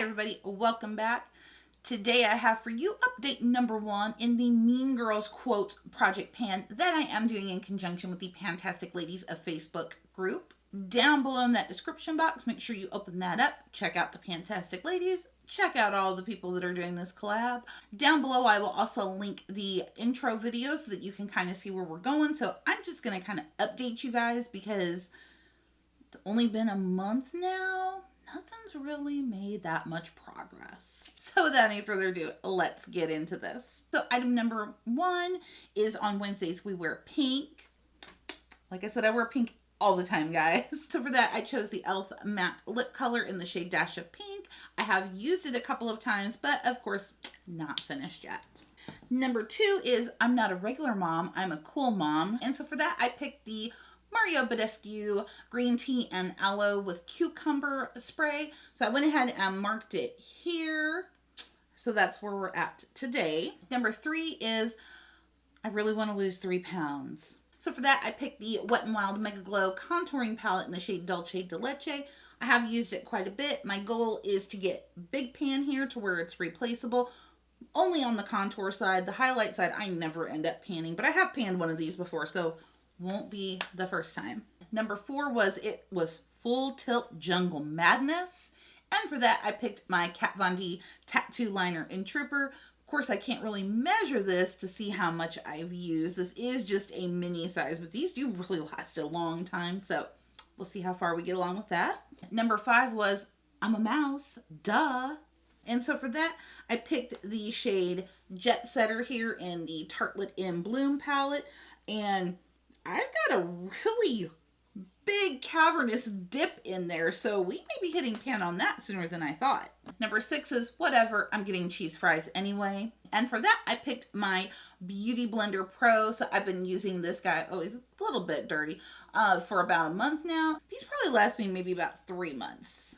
everybody, welcome back. Today I have for you update number 1 in the Mean Girls Quotes Project Pan that I am doing in conjunction with the PANtastic Ladies of Facebook group. Down below in that description box, make sure you open that up, check out the PANtastic Ladies, check out all the people that are doing this collab. Down below I will also link the intro video so that you can kind of see where we're going. So I'm just going to kind of update you guys because it's only been a month now. Nothing's really made that much progress. So without any further ado, let's get into this. So item number 1 is on Wednesdays we wear pink. Like I said, I wear pink all the time, guys. So for that, I chose the e.l.f. matte lip color in the shade Dash of Pink. I have used it a couple of times, but of course, not finished yet. Number 2 is I'm not a regular mom, I'm a cool mom. And so for that, I picked the Mario Badescu green tea and aloe with cucumber spray. So I went ahead and marked it here. So that's where we're at today. Number 3 is I really want to lose 3 pounds. So for that, I picked the Wet n Wild Mega Glow contouring palette in the shade Dulce de Leche. I have used it quite a bit. My goal is to get big pan here to where it's replaceable. Only on the contour side. The highlight side, I never end up panning, but I have panned one of these before, so won't be the first time. Number 4 was Full Tilt Jungle Madness. And for that, I picked my Kat Von D Tattoo Liner in Trooper. Of course, I can't really measure this to see how much I've used. This is just a mini size, but these do really last a long time. So we'll see how far we get along with that. Number 5 was I'm a Mouse, duh. And so for that, I picked the shade Jet Setter here in the Tartelette in Bloom palette. And I've got a really big cavernous dip in there, so we may be hitting pan on that sooner than I thought. Number 6 is whatever, I'm getting cheese fries anyway. And for that, I picked my Beauty Blender Pro. So I've been using this guy, oh, he's a little bit dirty, for about a month now. These probably last me maybe about 3 months.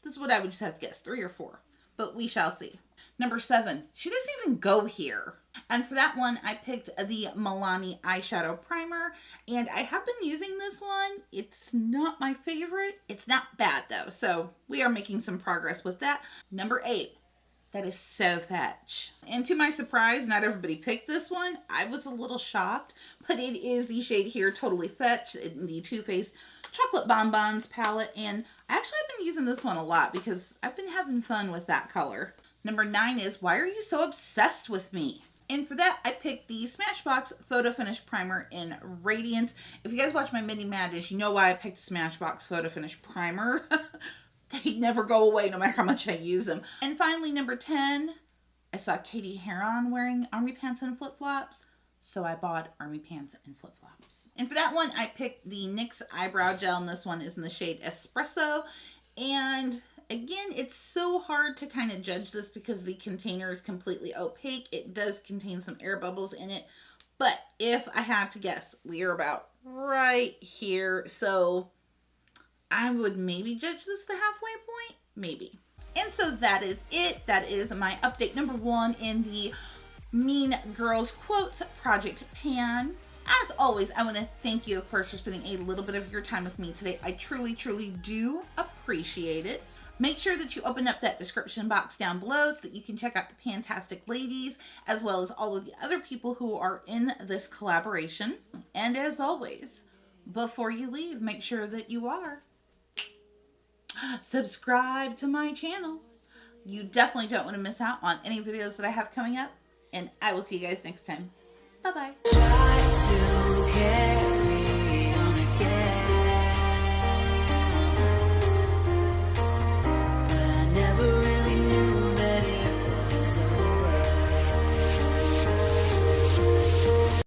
This is what I would just have to guess, 3 or 4. But we shall see. Number 7, she doesn't even go here. And for that one, I picked the Milani Eye Shadow Primer. And I have been using this one. It's not my favorite. It's not bad though. So we are making some progress with that. Number 8, that is so fetch. And to my surprise, not everybody picked this one. I was a little shocked. But it is the shade here, Totally Fetch, in the Too Faced Chocolate Bonbons palette. And I actually have been using this one a lot because I've been having fun with that color. Number 9 is Why Are You So Obsessed With Me? And for that, I picked the Smashbox Photo Finish Primer in Radiance. If you guys watch my mini madness, you know why I picked Smashbox Photo Finish Primer. They never go away no matter how much I use them. And finally, number 10, I saw Katie Harrell wearing army pants and flip-flops. So I bought army pants and flip-flops. And for that one, I picked the NYX Eyebrow Gel. And this one is in the shade Espresso. And again, it's so hard to kind of judge this because the container is completely opaque. It does contain some air bubbles in it. But if I had to guess, we are about right here. So I would maybe judge this the halfway point. Maybe. And so that is it. That is my update number 1 in the Mean Girls Quotes Project Pan. As always, I want to thank you, of course, for spending a little bit of your time with me today. I truly, truly do appreciate it. Make sure that you open up that description box down below so that you can check out the PANtastic Ladies, as well as all of the other people who are in this collaboration. And as always, before you leave, make sure that you are subscribed to my channel. You definitely don't want to miss out on any videos that I have coming up. And I will see you guys next time. Bye-bye.